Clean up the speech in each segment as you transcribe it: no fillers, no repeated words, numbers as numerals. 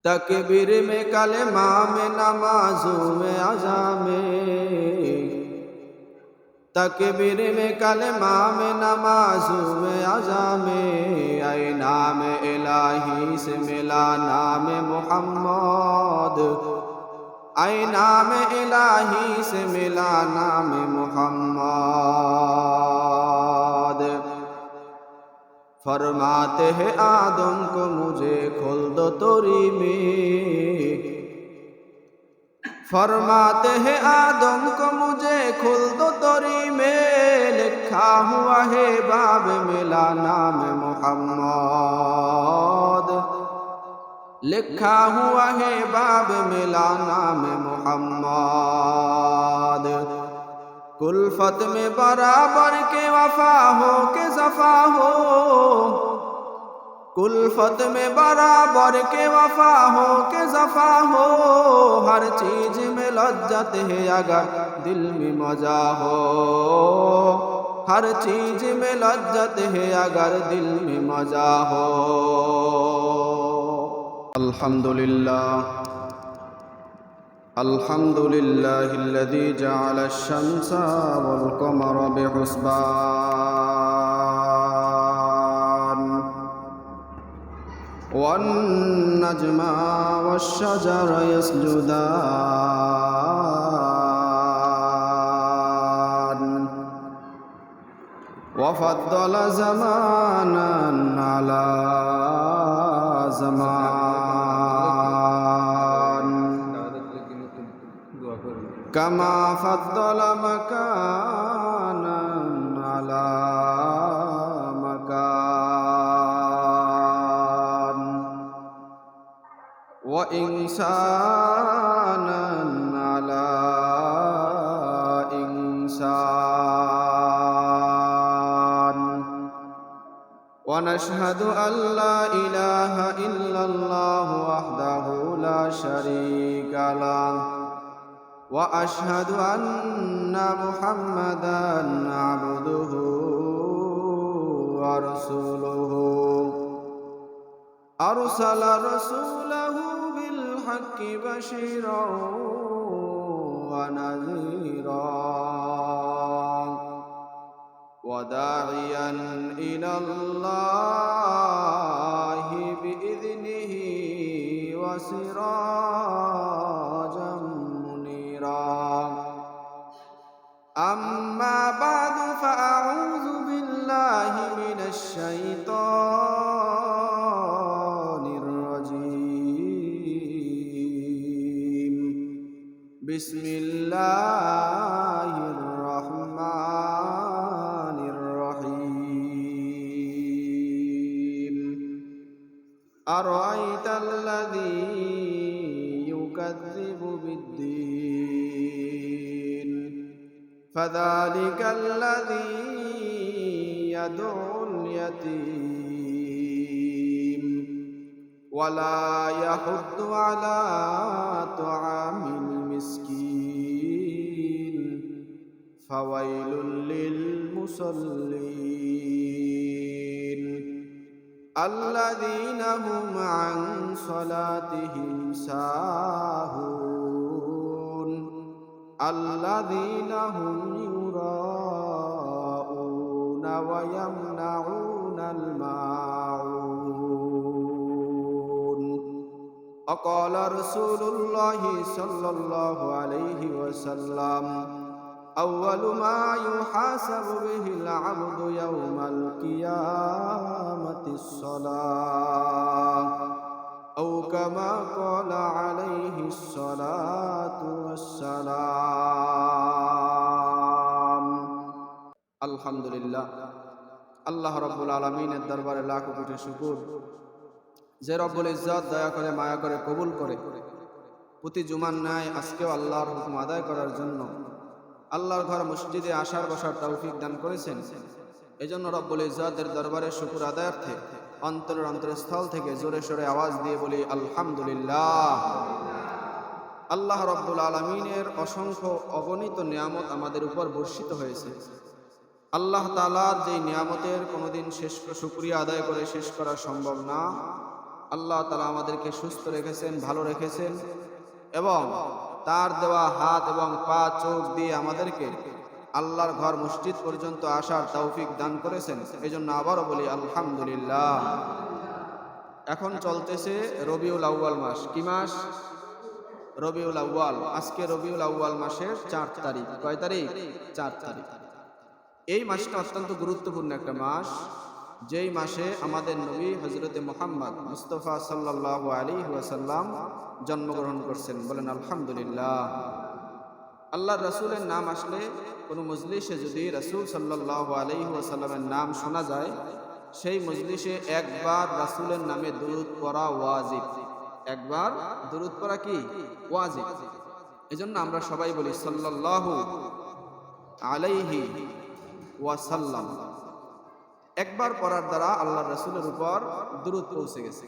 तकबीर में कलमा में नमाज़ों में अज़ा में, तकबीर में कलमा में नमाज़ों में अज़ा में, ऐ नाम इलाही से मिला नाम मुहम्मद, ऐ नाम इलाही से मिला नाम मुहम्मद। फरमाते हैं आदम को मुझे खोल दो तोरी में, फरमाते हैं आदम को मुझे खोल दो तोरी में, लिखा हुआ है बाब मिला नाम मुहम्मद, लिखा हुआ है बाब मिला नाम मुहम्मद। कुल्फत में बराबर के वफा हो के सफा हो, कुल्फत में बराबर के वफा हो के सफा हो, हर चीज में लज्जत है अगर दिल में मजा हो, हर चीज में लज्जत है अगर दिल में मजा हो। अल्हम्दुलिल्लाह अल्हम्दुलिल्लाहिल्लज़ी जअला अश-शम्सा वल क़मरा बिहुस्बान वन नज्मा वश-शजरा यस्जुदान वफ़द्दल ज़मानन अला ज़मान कमा फद्दल मकानन अला मकान व इंसानन अला इंसान व नशहदु अल्ला इलाहा इल्लल्लाह वहदहु ला शरीका लह व अशहदु अन्ना मुहम्मदन अब्दुहु व रसूलुहु अरसल रसूलहु बिल हक्कि बशीरन व नज़ीरा व दाइयन इलल्लाहि बिइज़निहि व सिराजन अम्मा बादु फ़अऊज़ु बिल्लाहि मिनश शैतानिर रजीम बिस्मिल्लाहिर रहमानिर रहीम अरअयतल्लज़ी युकज़्ज़िबु बिद्दीन फ़ज़ालिक अल्लज़ी यदउल यतीम वला यहुद्दु अला तुआमिल मिस्कीन फ़वैलुल लिल मुसल्लीन अल्लज़ीना हुम अन सलातिहिम साहून अल्लज़ीना हुम युराऊना व यमनऊनल माऊन। अक़ाल रसूलुल्लाहि सल्लल्लाहु अलैहि वसल्लम अव्वलु मा युहासबु बिहिल अब्दु यौमल क़ियामतिस सलाह औ कमा क़ाल अलैहिस सलातु वस्सलाम। अल्हम्दुलिल्लाह, আল্লাহ রব্বুল আলামিনের দরবারে লাখো কোটি শুকর যে রব্বুল ইজ্জত দয়া করে মায়া করে কবুল করে প্রতি জুমার ন্যায় আজকেও আল্লাহর হুকুম আদায় করার জন্য আল্লাহর ঘর মসজিদে আসার বসার তৌফিক দান করেছেন। এজন্য রব্বুল ইজ্জতের দরবারে শুকর আদায়ার্থে অন্তরের অন্তরস্থল থেকে জোরে সোরে আওয়াজ দিয়ে বলি আলহামদুলিল্লাহ। আল্লাহ রব্বুল আলামিনের অসংখ্য অগণিত নিয়ামত আমাদের উপর বর্ষিত হয়েছে। আল্লাহ তাআলার যে নিয়ামতের কোনোদিন শুকরিয়া আদায় করে শেষ করা সম্ভব না, আল্লাহ তাআলা আমাদেরকে সুস্থ রেখেছেন, ভালো রেখেছেন এবং তার দেওয়া হাত এবং পা চোখ দিয়ে আমাদেরকে আল্লাহর ঘর মসজিদ পর্যন্ত আসার তৌফিক দান করেছেন। এজন্য আবারও বলি আলহামদুলিল্লাহ। এখন চলতেছে রবিউল আউয়াল মাস। কি মাস? রবিউল আউয়াল। আজকে রবিউল আউয়াল মাসের 4 তারিখ। কয় তারিখ? 4 তারিখ। এই মাসটা অত্যন্ত গুরুত্বপূর্ণ একটা মাস, যেই মাসে আমাদের নবী হযরতে মুহাম্মদ মুস্তাফা সাল্লাল্লাহু আলাইহি ওয়াসাল্লাম জন্মগ্রহণ করছেন। বলেন আলহামদুলিল্লাহ। আল্লাহর রাসূলের নাম আসলে কোনো মজলিসে যদি রাসূল সাল্লাল্লাহু আলাইহি ওয়াসাল্লামের নাম শোনা যায়, সেই মজলিসে একবার রাসূলের নামে দুরূদ পড়া ওয়াজিব। একবার দুরূদ পড়া কি ওয়াজিব। এজন্য আমরা সবাই বলি সাল্লাল্লাহু আলাইহি ওয়াসাল্লাম। একবার পড়ার দ্বারা আল্লাহর রাসূলের উপর দুরূদ পৌঁছে গেছে।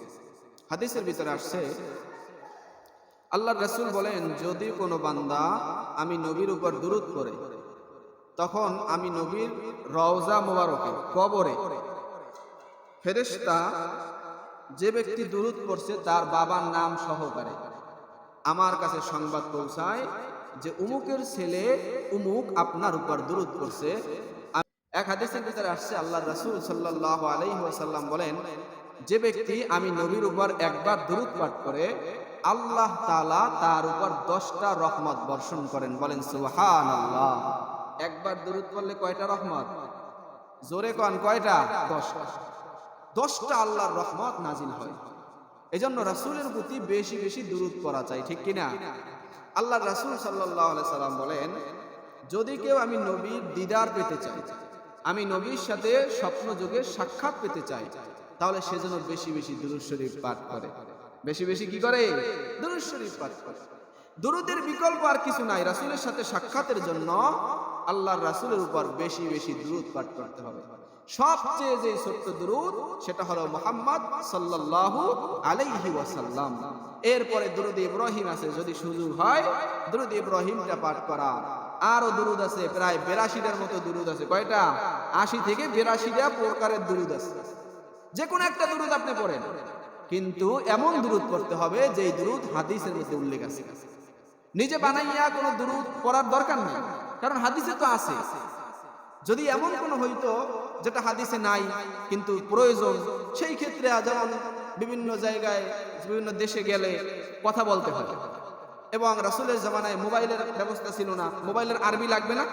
হাদিসের ভিতরে আসছে, আল্লাহর রাসূল বলেন, যদি কোনো বান্দা আমি নবীর উপর দুরূদ পড়ে, তখন আমি নবীর রওজা মোবারকে কবরে ফেরেশতা যে ব্যক্তি দুরূদ পড়ছে তার বাবার নাম সহকারে আমার কাছে সংবাদ পৌঁছায় যে উমুকের ছেলে উমুক আপনার উপর দুরূদ পড়ছে। এক হাদিসের ভিতরে আসছে, আল্লাহর রাসূল সাল্লাল্লাহু আলাইহি ওয়াসাল্লাম বলেন, যে ব্যক্তি আমি নবীর উপর একবার দুরূদ পাঠ করে, আল্লাহ তাআলা তার উপর 10টা রহমত বর্ষণ করেন। বলেন সুবহানাল্লাহ। একবার দুরূদ পড়লে কয়টা রহমত? জোরে কোন কয়টা? 10টা। 10টা আল্লাহর রহমত নাজিল হয়। এজন্য রাসূলের প্রতি বেশি বেশি দুরূদ পড়া চাই, ঠিক কিনা? আল্লাহর রাসূল সাল্লাল্লাহু আলাইহি সাল্লাম বলেন, যদি কেউ আমি নবীর দিদার পেতে চাই, আমি নবীর সাথে স্বপ্ন যোগে সাক্ষাৎ পেতে চাই, তাহলে সেজন্য বেশি বেশি দুরূদ শরীফ পাঠ করে। বেশি বেশি কি করে? দুরূদ শরীফ পাঠ করে। দুরূদের বিকল্প আর কিছু নাই। রাসূলের সাথে সাক্ষাতের জন্য আল্লাহর রাসূলের উপর বেশি বেশি দুরূদ পাঠ করতে হবে। সবচেয়ে যে ছোট্ট দুরূদ সেটা হলো মুহাম্মদ সাল্লাল্লাহু আলাইহি ওয়াসাল্লাম। এরপরে দুরূদ ইব্রাহিম আছে, যদি সুযোগ হয় দুরূদ ইব্রাহিমটা পাঠ করা। আরো দুরূদ আছে, প্রায় 82টার মতো দুরূদ আছে। কয়টা? 80 থেকে 82টা প্রকারের দুরূদ আছে। যে কোনো একটা দুরূদ আপনি পড়েন, কিন্তু এমন দুরূদ পড়তে হবে যেই দুরূদ হাদিসের মধ্যে উল্লেখ আছে। নিজে বানাইয়া কোনো দুরূদ পড়ার দরকার নেই, কারণ হাদিসে তো আছে। যদি এমন কোনো হইতো যেটা হাদিসে নাই কিন্তু প্রয়োজন, সেই ক্ষেত্রে যেমন বিভিন্ন জায়গায় বিভিন্ন দেশে গেলে কথা বলতে হয়, এবং রাসূলের জামানায় মোবাইলের ব্যবস্থা ছিল না, মোবাইলের আরবি লাগবে না,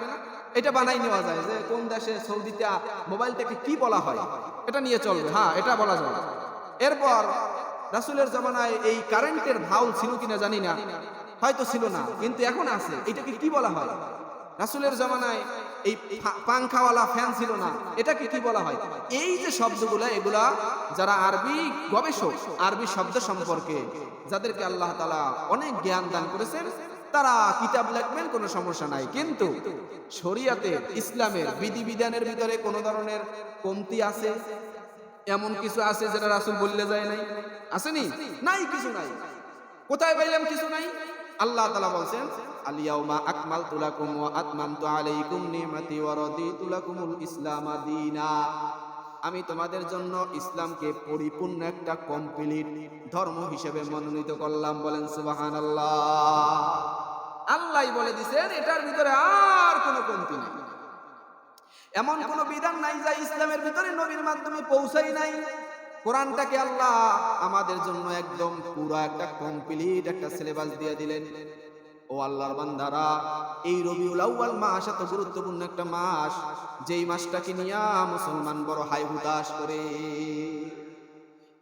এটা বানাই নেওয়া যায় যে কোন দেশে সৌদিতে মোবাইলটাকে কি বলা হয়, এটা নিয়ে চলবে, হ্যাঁ এটা বলা যাবে। এরপর রাসূলের জামানায় এই কারেন্টের ভাউল ছিল কিনা জানি না, হয়তো ছিল না, কিন্তু এখন আছে। এটাকে কি বলা হয়? রাসূলের জামানায় এই পাংখাওয়ালা ফ্যান ছিল না, এটাকে কি বলা হয়? এই যে শব্দগুলো, এগুলা যারা আরবি গবেষক, আরবি শব্দ সম্পর্কে যাদেরকে আল্লাহ তাআলা অনেক জ্ঞান দান করেছেন, তারা কিতাব লিখবেন, কোনো সমস্যা নাই। কিন্তু শরীয়তে ইসলামের বিধিবিধানের ভিতরে কোনো ধরনের কমতি আছে? এমন কিছু আছে যেটা রাসূল বললে যায় নাই? আসেনি? নাই, কিছু নাই। কোথায় পাইলাম কিছু নাই? আল্লাহ তাআলা বলছেন, আল-ইয়াউমা আকমালতু লাকুম ওয়া আতমামতু আলাইকুম নি'মাতি ওয়া রাদিতু লাকুমুল ইসলামা দীনা। আমি তোমাদের জন্য ইসলামকে পরিপূর্ণ একটা কমপ্লিট ধর্ম হিসেবে মনোনীত করলাম। বলেন সুবহানাল্লাহ। আল্লাহই বলে দিয়েছেন, এটার ভিতরে আর কোনো কমতি নেই। এমন কোনো বিধান নাই যা ইসলামের ভিতরে নবীর মাধ্যমে পৌঁছাই নাই। কোরআনটাকে আল্লাহ আমাদের জন্য একদম পুরো একটা কমপ্লিট একটা সিলেবাস দিয়ে দিলেন। ও আল্লাহর বান্দারা, এই রবিউল আউয়াল মাস এত গুরুত্বপূর্ণ একটা মাস, যেই মাসটাকে নিয়ে মুসলমান বড় হাই হুতাশ করে।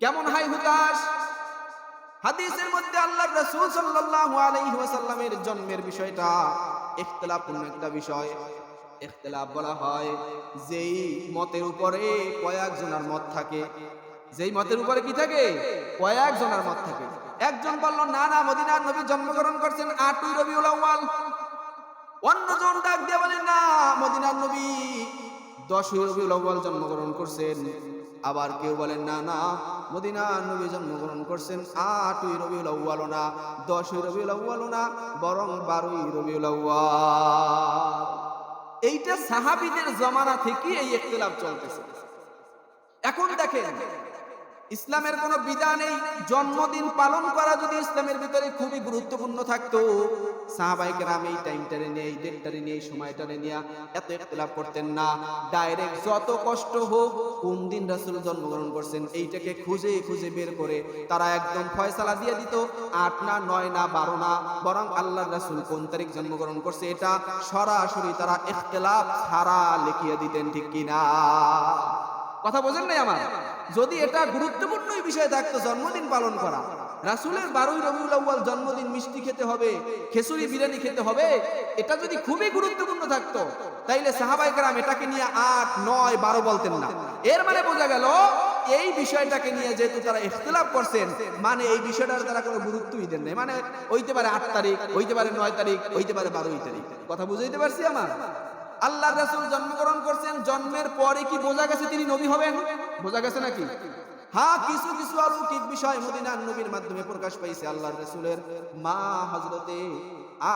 কেমন হাই হুতাশ? হাদিসের মধ্যে আল্লাহর রাসূল সাল্লাল্লাহু আলাইহি ওয়াসাল্লামের জন্মের বিষয়টা ইখতিলাফপূর্ণ একটা বিষয়। ইখতিলাফ বলা হয় যেই মতের উপরে কয়েকজনের মত থাকে। যেই মতের উপরে কি থাকে? কয়েকজনের মত থাকে। একজন বলল না না, মদিনার নবী জন্মগ্রহণ করছেন 8ই রবিউল আউয়াল। অন্যজন ডাক দিয়ে বলেন না, মদিনার নবী 10ই রবিউল আউয়াল জন্মগ্রহণ করছেন। আবার কেউ বলেন না না, মদিনার নবী জন্মগ্রহণ করছেন 8ই রবিউল আউয়াল না, 10ই রবিউল আউয়াল না, বরং 12ই রবিউল আউয়াল। এইটা সাহাবীদের জমানা থেকে এই ইখতিলাফ চলতেছে। এখন দেখেন, ইসলামের কোনো বিধান নেই। জন্মদিন পালন করা যদি ইসলামের ভিতরে খুবই গুরুত্বপূর্ণ থাকতো, সাহাবায়ে কেরাম এই টাইমটারে নিয়ে, এই ডেটটারে নিয়ে, এই সময়টারে নিয়ে এত ইখতিলাফ করতেন না। ডাইরেক্ট যত কষ্ট হোক, কোন দিন রাসূল জন্মগ্রহণ করছেন এইটাকে খুঁজে খুঁজে বের করে তারা একদম ফয়সালা দিয়ে দিত। 8 না 9 না 12 না, বরং আল্লাহর রাসূল কোন তারিখ জন্মগ্রহণ করছে এটা সরাসরি তারা ইখতিলাফ ছাড়া লিখিয়ে দিতেন, ঠিক কিনা? কথা বোঝেন নাই আমার? যদি এটা গুরুত্বপূর্ণ বিষয় থাকতো জন্মদিন পালন করা, রাসূলের 12ই রবিউল আউয়াল জন্মদিন, মিষ্টি খেতে হবে, খিচুড়ি বিরিয়ানি খেতে হবে, এটা যদি খুবই গুরুত্বপূর্ণ থাকতো তাইলে সাহাবায়ে কেরাম এটাকে নিয়ে 8, 9, 12 বলতেন না। এর মানে বোঝা গেল এই বিষয়টাকে নিয়ে যেহেতু তারা ইখতিলাফ করছেন, মানে এই বিষয়টার তারা কোনো গুরুত্বই দেন নাই। মানে হইতে পারে 8 তারিখ, হইতে পারে 9 তারিখ, হইতে পারে 12 তারিখ। কথা বুঝাইতে পারছি আমার? আল্লাহর রাসূল জন্মগ্রহণ করছেন, জন্মের পরে কি বোঝা গেছে তিনি নবী হবেন? বোঝা গেছে নাকি? হ্যাঁ, কিছু কিছু অলৌকিক বিষয় মদিনার নবীর মাধ্যমে প্রকাশ পাইছে। আল্লাহর রাসূলের মা হযরতে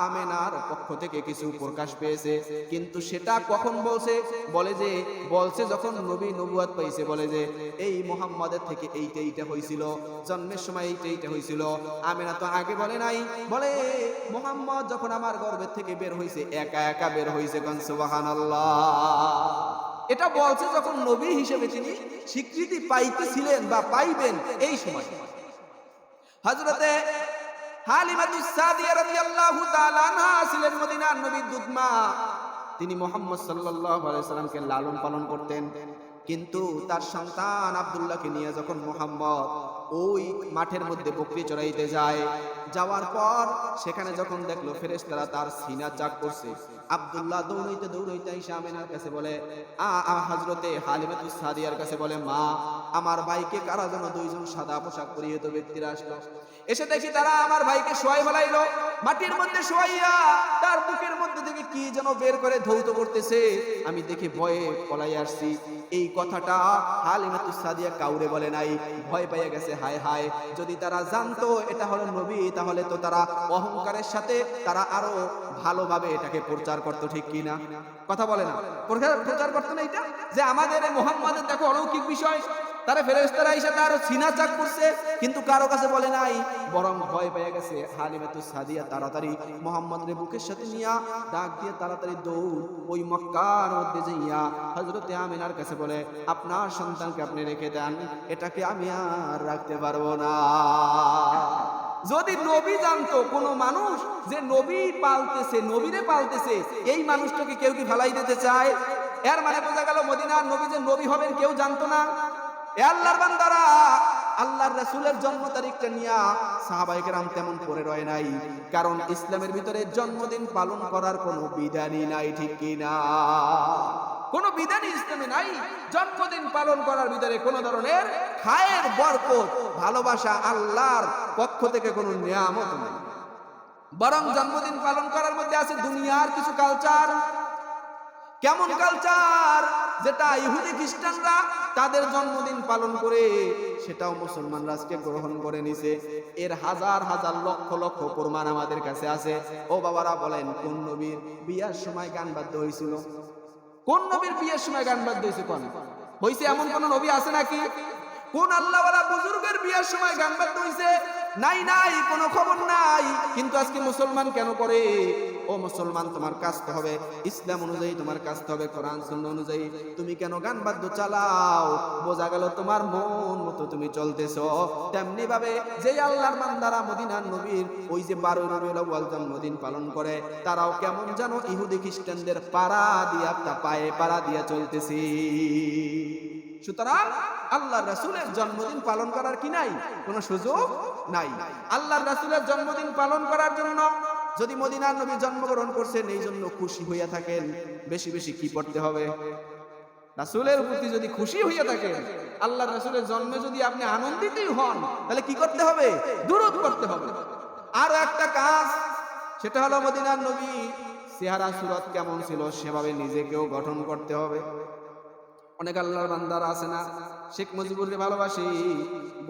আমেনার পক্ষ থেকে কিছু প্রকাশ পেয়েছে, কিন্তু সেটা কখন বলছে যখন নবী নবুয়ত পাইছে, বলে যে এই মুহাম্মাদের থেকে এইটা হয়েছিল, জন্মের সময় এইটা হয়েছিল। আমেনা তো আগে বলে নাই, বলে মুহাম্মদ যখন আমার গর্ভের থেকে বের হয়েছে একা একা বের হয়েছে। কোন সুবহানাল্লাহ। এটা বলছে যখন নবী হিসেবে তিনি স্বীকৃতি পাইতেছিলেন বা পাইবেন এই সময়। হযরতে হালিমাতুস সাদিয়া রাদিয়াল্লাহু তাআলা আনহা ছিলেন মদিনার নবীর দুধমা। তিনি মুহাম্মদ সাল্লাল্লাহু আলাইহি সাল্লামকে লালন পালন করতেন, কিন্তু তার সন্তান আব্দুল্লাহকে নিয়ে যখন মুহাম্মদ ওই মাঠের মধ্যে বকরি চড়াইতে যায়, যাওয়ার পর সেখানে যখন দেখলো ফেরেশতারা তার সিনা চাক করছে, আব্দুল্লাহ দৌড়াইতে এসে আমিনার কাছে বলে, হযরতে হালিমাতুস সাদিয়ার কাছে বলে, মা, আমার ভাইকে কারা যেন 2 জন সাদা পোশাক পরিহিত ব্যক্তিরা আসলো, এসে দেখি তারা আমার ভাইকে শোয়াই ফেলাইলো, মাটির মধ্যে শোয়াইয়া তার বুকের মধ্যে থেকে কি যেন বের করে ধৌত করতেছে। আমি দেখে ভয়ে পলাই আসছি। এই কথাটা হালিমাতুস সাদিয়া কাউরে বলে নাই, ভয় পেয়ে গেছে। হায় হায়, যদি তারা জানতো এটা হলো নবী, তাহলে তো তারা অহংকারের সাথে তারা আরো ভালোভাবে এটাকে প্রচার করতো, ঠিক কিনা? কথা বলে না, প্রচার করতো না এটা যে আমাদের মুহাম্মাদের দেখো অলৌকিক বিষয়। তারা ফেরেশতারা এসে তার সিনা চাক করছে, কিন্তু কারো কাছে বলে নাই, বরং ভয় পেয়ে গেছে। হালিমাতুস সাদিয়া তাড়াতাড়ি মুহাম্মদের বুকের সাথে নিয়া ডাক দিয়ে তাড়াতাড়ি দৌড় ওই মক্কার মধ্যে যাইয়া হযরতে আমিনার কাছে বলে, আপনার সন্তানকে আপনি রেখে দেন, এটাকে আমি আর রাখতে পারবো না। যদি নবী জানতো কোন মানুষ যে নবী পালতেছে, নবীরে পালতেছে, এই মানুষটাকে কেউ কি ফালাই দিতে চায়? এর মানে বোঝা গেল মদিনার নবী যে নবী হবেন কেউ জানতো না। এ আল্লাহর বান্দারা, আল্লাহর রাসূলের জন্ম তারিখটা নিয়ে সাহাবায়ে কেরাম তেমন পড়ে রয় নাই, কারণ ইসলামের ভিতরে জন্মদিন পালন করার কোনো বিধানই নাই, ঠিক কিনা? কোনো বিধানই ইসলামে নাই। জন্মদিন পালন করার ভিতরে কোনো ধরনের খায়ের বরকত, ভালোবাসা, আল্লাহর পক্ষ থেকে কোনো নিয়ামত নাই, বরং জন্মদিন পালন করার মধ্যে আছে দুনিয়ার কিছু কালচার। কেমন কালচার? যেটা ইহুদি খ্রিস্টানরা তাদের জন্মদিন পালন করে, সেটাও মুসলমানরা আজকে গ্রহণ করে নিছে। এর হাজার হাজার লক্ষ লক্ষ প্রমাণ আমাদের কাছে আছে। ও বাবারা, বলেন কোন নবীর বিয়ার সময় গান বাদ্য হয়েছিল? কোন নবীর বিয়ের সময় গান বাদ্য হয়েছে? কোন হয়েছে? এমন কোন নবী আছে নাকি? কোন আল্লাহওয়ালা বুজুর্গের বিয়ের সময় গান বাদ্য হয়েছে? নাই, কোনো খবর নাই। কিন্তু আজকে মুসলমান কেন করে? ও মুসলমান, তোমার কাজতে হবে ইসলাম অনুযায়ী, তোমার কাজতে হবে কোরআন সুন্নাহ অনুযায়ী। তুমি কেন গান বাদ্য চালাও? বোঝা গেল তোমার মন মতো তুমি চলতেছো। তেমনি ভাবে যে আল্লাহর বান্দারা মদিনার নবীর ওই যে 12 রবিউল আউয়াল জন্মদিন পালন করে, তারাও কেমন জানো ইহুদি খ্রিস্টানদের পায়ে পাড়া দিয়া চলতেছি। সুতরাং আল্লাহর রাসূলের জন্মদিন পালন করার কি নাই? কোনো সুযোগ নাই। আল্লাহর রাসূলের জন্মদিন পালন করার জন্য যদি মদিনার নবী জন্মগ্রহণ করছেন এই জন্য খুশি হইয়া থাকেন, বেশি বেশি কি পড়তে হবে? রাসূলের প্রতি যদি খুশি হইয়া থাকেন, আল্লাহর রাসূলের জন্মে যদি আপনি আনন্দিতই হন, তাহলে কি করতে হবে? দুরূদ পড়তে হবে। আর একটা কাজ, সেটা হলো মদিনার নবী চেহারা সুরত কেমন ছিল সেভাবে নিজেকেও গঠন করতে হবে। অনেক আল্লাহর বান্দারা আছে না, শেখ মুজিবুরকে ভালোবাসি,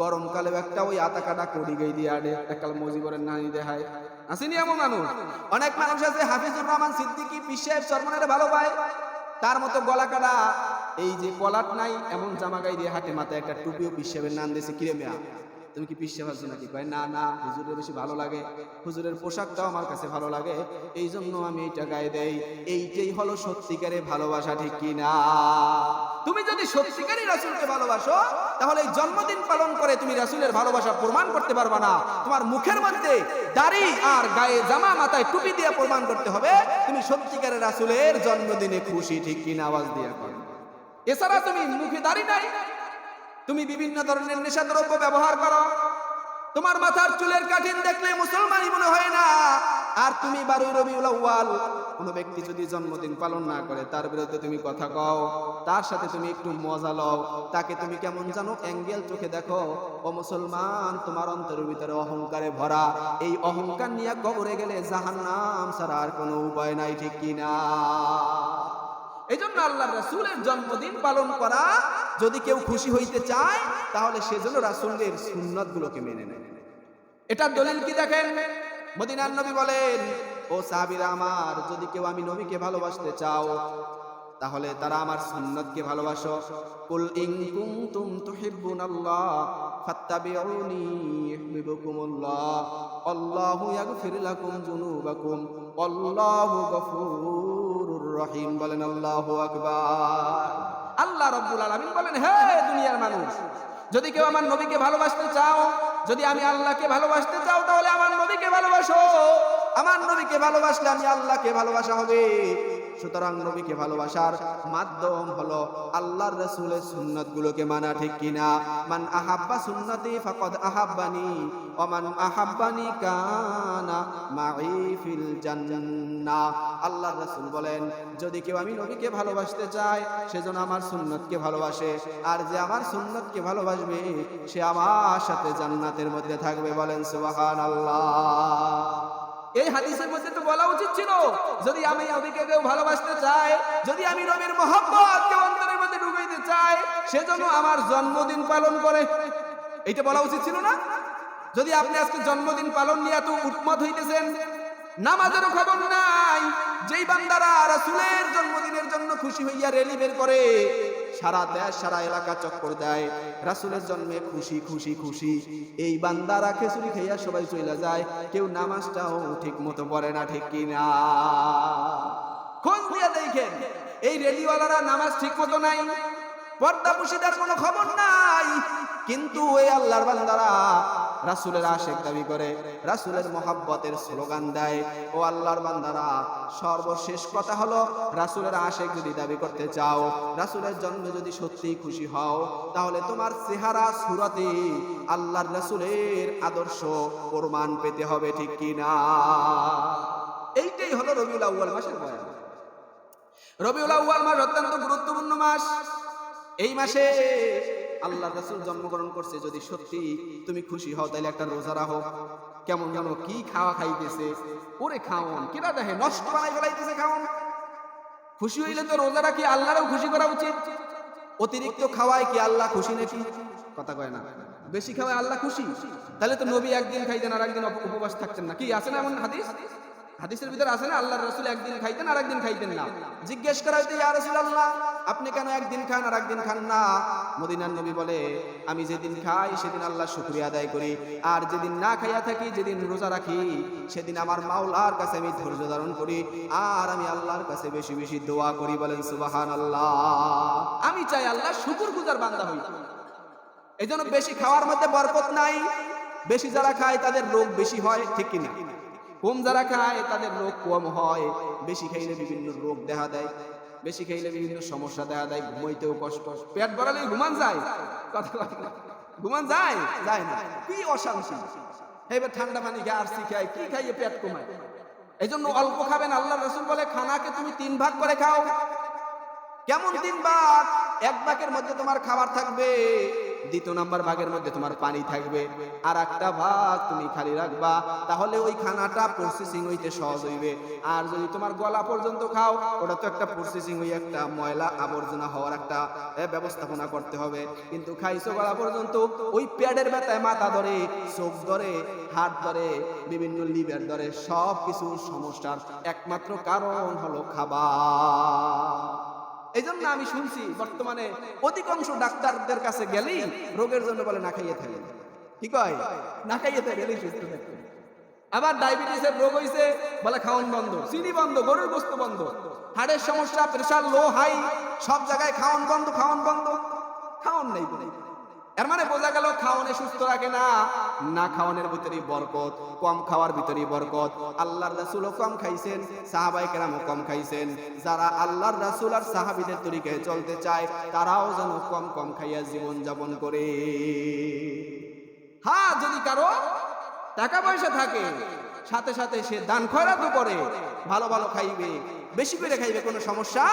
গরমকালে একটা ওই আতা কাটা কড়ি গাই দিয়ে আডে, এককাল মুজিবুরের নানি দেখায়, আসেনি এমন মানুষ? অনেক মানুষ আছে হাফিজুর রহমান সিদ্দিকী পীর সাহেব চরমনের ভালো পায়, তার মতো গলা কাটা এই যে কলাট নাই এমন জামা গায়ে দিয়ে হাঁটে, মাথায় একটা টুপিও পিসাবের নাম দিয়েছে, কিরে মেয়া তুমি কি পিসে ভাবছো নাকি? কয় না না, হুজুরের বেশি ভালো লাগে, হুজুরের পোশাকটাও আমার কাছে ভালো লাগে, এই জন্য আমি এইটা গায়ে দেই। এইটাই হলো সত্যিকারের ভালোবাসা, ঠিক কি না? তুমি যদি সত্যিকারই রাসূলকে ভালোবাসো তাহলে এই জন্মদিন পালন করে তুমি রাসূলের ভালোবাসা প্রমাণ করতে পারবা না। তোমার মুখের মধ্যে দাড়ি আর গায়ে জামা, মাথায় টুপি দিয়ে প্রমাণ করতে হবে তুমি সত্যিকারের রাসূলের জন্মদিনে খুশি, ঠিক কি না? আওয়াজ দিয়ে কর। এছাড়া তুমি মুখে দাড়ি নাই, তুমি বিভিন্ন ধরনের নেশাদ্রব্য ব্যবহার করো, তোমার মাথার চুলের কাঠিন দেখলে মুসলমানই মনে হয় না, আর তুমি 12 রবিউল আউয়াল কোনো ব্যক্তি যদি জন্মদিন পালন না করে তার বিরুদ্ধে তুমি কথা কও, তার সাথে তুমি একটু মজা লও, তাকে তুমি কেমন জানো অ্যাঙ্গেল চোখে দেখো, ও মুসলমান তোমার অন্তরের ভিতরে অহংকারে ভরা, এই অহংকার নিয়ে কবরে গেলে জাহান্নাম ছাড়া আর কোনো উপায় নাই, ঠিক কি না? এই জন্য আল্লাহর রাসূলের জন্মদিন পালন করা, যদি কেউ খুশি হইতে চায় তাহলে সেজন্য রাসূলের সুন্নাতগুলোকে মেনে নেয়। এটার দলিল কি দেখেন, মদিনার নবী বলেন, ও সাহাবীরা আমার, যদি কেউ আমি নবীকে ভালোবাসতে চাও তাহলে তারা আমার সুন্নাতকে ভালোবাসো। কুল ইন কুনতুম তুহিব্বুনাল্লাহ ফাত্তাবিউনি ইউহিব্বুকুমুল্লাহ আল্লাহু ইয়াগফির লাকুম যুনুবাকুম আল্লাহু গফুরুর রহিম। বলেন আল্লাহু আকবার। আল্লাহ রাব্বুল আলামিন বলেন, হে দুনিয়ার মানুষ, যদি কেউ আমার নবীকে ভালোবাসতে চাও, যদি আমি আল্লাহকে ভালোবাসতে চাও তাহলে আমার নবীকে ভালোবাসো। আমার নবীকে ভালোবাসলে আমি আল্লাহকে ভালোবাসা হবে। সুতরাং নবীকে ভালোবাসার মাধ্যম হলো আল্লাহর রাসূলের সুন্নাতগুলোকে মানা, ঠিক কিনা? মান আহাব্বা সুন্নতি ফাকাদ আহাব্বানি ওয়া মান আহাব্বানি কানা মাই ফিল জান্নাহ। আল্লাহর রাসূল বলেন, যদি কেউ আমি নবীকে ভালোবাসতে চায় সেজন্য আমার সুন্নতকে ভালোবাসে, আর যে আমার সুন্নতকে ভালোবাসবে সে আমার সাথে জান্নাতের মধ্যে থাকবে। বলেন সুবহানাল্লাহ। এই হাদিসের মধ্যে তো বলা উচিত ছিল, যদি আমি নবীকে কেউ ভালোবাসতে চাই, যদি আমি নবীর মহব্বত কেউ অন্তরের মধ্যে ঢুকাইতে চাই, সেজন্য আমার জন্মদিন পালন করে। এইটা বলা উচিত ছিল না? যদি আপনি আজকে জন্মদিন পালন নিয়ে এত উন্মাদ হইতেছেন, নামাজেরও খবর নাই, যেই বান্দারা রাসূলের জন্মদিনের জন্য খুশি হইয়া রেলি বের করে, সারা দেশ সারা এলাকা চক্কর দেয়, রাসূলের জন্মে খুশি খুশি খুশি, এই বান্দারা খিচুড়ি খাইয়া সবাই চলে যায়, কেউ নামাজটাও ঠিক মতো পড়ে না, ঠিক কিনা? খোঁজ দিয়ে দেখেন, এই রেলিওয়ালারা নামাজ ঠিক মতো নাই, পর্দাপুশিদার কোনো খবর নাই, কিন্তু এই আল্লাহর বান্দারা রাসূলের আশিক দাবি করে, রাসূলের মহব্বতের স্লোগান দেয়। ও আল্লাহর বান্দারা, সর্বশেষ কথা হলো, রাসূলের আশিক যদি দাবি করতে চাও, রাসূলের জন্মে যদি সত্যিই খুশি হও, তাহলে তোমার চেহারা সুরতে আল্লাহর রাসূলের আদর্শ প্রমাণ পেতে হবে, ঠিক কি না? এইটাই হলো রবিউল আউয়াল মাসের বয়ান। রবিউল আউয়াল মাস অত্যন্ত গুরুত্বপূর্ণ মাস। এই মাসে আল্লাহর রাসূল জন্মগ্রহণ করছে, যদি সত্যি তুমি খুশি হও তাহলে একটা রোজা রাখো। কেমন জানো কি খাওয়া খাইতেছে, ওরে খাওন কেটা দেখে নষ্ট বানাই ফেলাইতেছে খাওন। খুশি হইলে তো রোজা রাখি, আল্লাহরও খুশি করা উচিত। অতিরিক্ত খাওয়ায় কি আল্লাহ খুশি নাকি? কথা কয় না। বেশি খাওয়ায় আল্লাহ খুশি? তাহলে তো নবী একদিন খাইতেন আর একদিন উপবাস থাকতেন না, কি আছে না এমন হাদিস? হাদিসের ভিতরে আছে না, আল্লাহর রাসূল একদিন খাইতেন আর একদিন খাইতেন না। জিজ্ঞেস করা হইতো, ইয়া রাসূলুল্লাহ, আপনি কেন একদিন খান আর একদিন খান না? মদিনার নবী বলে, আমি যেদিন খাই সেদিন আল্লাহর শুকরিয়া আদায় করি, আর যেদিন না খাইয়া থাকি, যেদিন রোজা রাখি, সেদিন আমার মাওলার কাছে আমি ধৈর্য ধারণ করি, আর আমি আল্লাহর কাছে বেশি বেশি দোয়া করি। বলেন সুবহানাল্লাহ। আমি চাই আল্লাহ শুকরগুজার বান্দা হই। এইজন্য বেশি খাওয়ার মধ্যে বরকত নাই। বেশি যারা খায় তাদের রোগ বেশি হয়, ঠিক কিনা? কম যারা খায় তাদের রোগ কম হয়। বেশি খাইলে বিভিন্ন রোগ দেখা দেয়, বেশি খাইলে বিভিন্ন সমস্যা দেখা দেয়, ঘুমাইতেও কষ্ট, পেট ভরালে ঘুমান যায়, কথা ঘুমান যায় যায় না, কি অশান্তি। এবার ঠান্ডা পানি খায়, আরসি খায়, কি খাইয়ে পেট কমায়। এই জন্য অল্প খাবেন। আল্লাহর রাসূল বলে, খানাকে তুমি 3 ভাগ করে খাও। কেমন 3 ভাগ? 1 ভাগের মধ্যে তোমার খাবার থাকবে, 2 নাম্বার ভাগের মধ্যে তোমার পানি থাকবে, আর একটা ভাগ তুমি খালি রাখবা, তাহলে ওই খানাটা প্রসেসিং হইতে সহজ হইবে। আর যদি তোমার গলা পর্যন্ত খাও, ওটা তো একটা প্রসেসিং হয়ে একটা ময়লা আবর্জনা হওয়ার একটা ব্যবস্থাপনা করতে হবে। কিন্তু খাইছো গলা পর্যন্ত, ওই পেটের ব্যথায় মাথা ধরে, চোখ ধরে, হাত ধরে, বিভিন্ন লিভার ধরে, সব কিছু সমস্যার একমাত্র কারণ হলো খাবার। এই জন্য আমি শুনছি বর্তমানে অধিকাংশ ডাক্তারদের কাছে গেলেই রোগের জন্য বলে না খাইয়ে থাকেন, কি কয় না খাইয়ে থাকলেই সুস্থ থাকবে। আবার ডায়াবেটিসের রোগ হইছে বলে খাওয়ান বন্ধ, চিনি বন্ধ, গরুর গোশত বন্ধ, হার্টের সমস্যা, প্রেসার লো হাই, সব জায়গায় খাওয়ান বন্ধ, খাওয়ান বন্ধ, খাওয়ান নাই বলে। এর মানে বোঝা গেল খাওয়ানে সুস্থ রাখে না, না খাওয়ানোর ভিতরেই বরকত, কম খাওয়ার ভিতরেই বরকত। আল্লাহর রাসূলও কম খাইছেন, সাহাবায়ে কেরামও কম খাইছেন। যারা আল্লাহর রাসূল আর সাহাবীদের তরিকায় চলতে চায় তারাও যেন কম কম খাইয়া জীবন যাপন করে। হ্যাঁ, যদি কারো টাকা পয়সা থাকে সাথে সাথে সে দান খয়রাতও করে, ভালো ভালো খাইবে, বেশি করে খাইবে, কোনো সমস্যা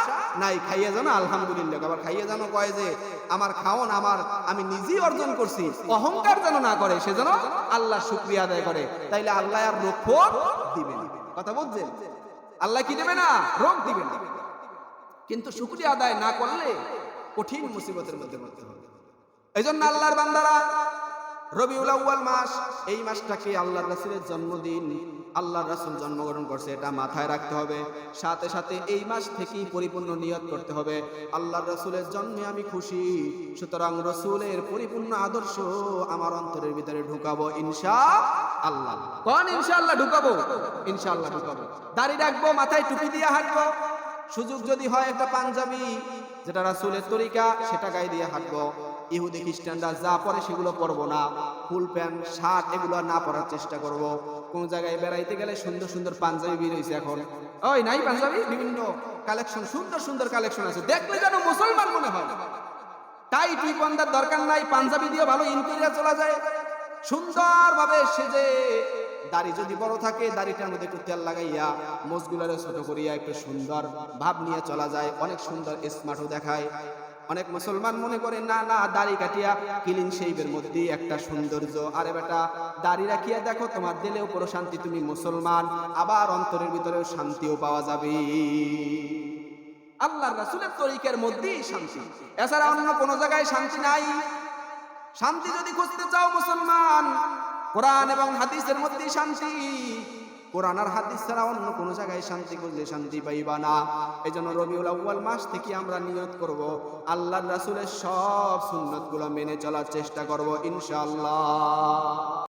নাই। খাইয়ে জানো আলহামদুলিল্লাহ, আবার খাইয়ে জানো কয় যে আমার খাওন আমি নিজেই অর্জন করছি, অহংকার যেন না করে, সে যেন আল্লাহ শুকরিয়া আদায় করে, তাইলে আল্লাহ আর রোগ ফোক দিবে না। কথা বুঝছেন? আল্লাহ কি দেবে না? রোগ দিবে না। কিন্তু শুকরিয়া আদায় না করলে কঠিন মুসিবতের মধ্যে পড়তে হবে। এই জন্য আল্লাহর বান্দারা রবিউল আউয়াল মাস, এই মাসটাকে আল্লাহর রাসূলের জন্মদিন, আল্লাহর রাসূল জন্মগ্রহণ করছে, এটা মাথায় রাখতে হবে। সাথে সাথে এই মাস থেকেই পরিপূর্ণ নিয়ত করতে হবে আল্লাহর রাসূলের জন্মে আমি খুশি, সুতরাং রাসূলের পরিপূর্ণ আদর্শ আমার অন্তরের ভিতরে ঢুকাবো ইনশাআল্লাহ। কোন ইনশাআল্লাহ ঢুকাবো? ইনশাআল্লাহ ঢুকাবো। দাড়ি রাখবো, মাথায় টুপি দিয়ে হাঁটবো, সুযোগ যদি হয় একটা পাঞ্জাবি যেটা রাসূলের তরিকা সেটা গায়ে দিয়ে হাঁটবো। ইহুদি খ্রিস্টানরা যা পরে সেগুলো পরবো না, ফুল প্যান্ট শার্ট এগুলো না পরার চেষ্টা করব। কোন জায়গায় বেড়াইতে গেলে সুন্দর সুন্দর পাঞ্জাবি বের হয়েছে এখন, ওই নাই পাঞ্জাবি, বিভিন্ন কালেকশন, সুন্দর সুন্দর কালেকশন আছে, দেখলে যেন মুসলমান মনে হয়। তাই টুই পন্দার দরকার নাই, পাঞ্জাবি দিয়ে ভালো ইনকোয়ারি চলা যায় সুন্দরভাবে সেজে। দাড়ি যদি বড় থাকে দাড়িটার মধ্যে একটু তেল লাগাইয়া মোজগুলারে ছোট করিয়া একটু সুন্দর ভাব নিয়ে চলা যায়, অনেক সুন্দর স্মার্টও দেখায়। অনেক মুসলমান মনে করে না না দাড়ি কাটিয়া ক্লিন শেভের মধ্যে একটা সৌন্দর্য। আরে বেটা, দাড়ি রাখিয়া দেখো, তোমার দিলেও পুরো শান্তি, তুমি মুসলমান, আবার অন্তরের ভিতরেও শান্তিও পাওয়া যাবে। আল্লাহর রাসূলের তরিকার মধ্যেই শান্তি, এছাড়া অন্য কোনো জায়গায় শান্তি নাই। শান্তি যদি খুঁজতে চাও মুসলমান, কোরআন এবং হাদিসের মধ্যেই শান্তি। কোরআন আর হাদিস ছাড়া অন্য কোনো জায়গায় শান্তি খুঁজলে শান্তি পাইবা না। এই জন্য রবিউল আউয়াল মাস থেকে আমরা নিয়ত করব আল্লাহর রাসূলের সব সুন্নতগুলো মেনে চলার চেষ্টা করব ইনশাআল্লাহ।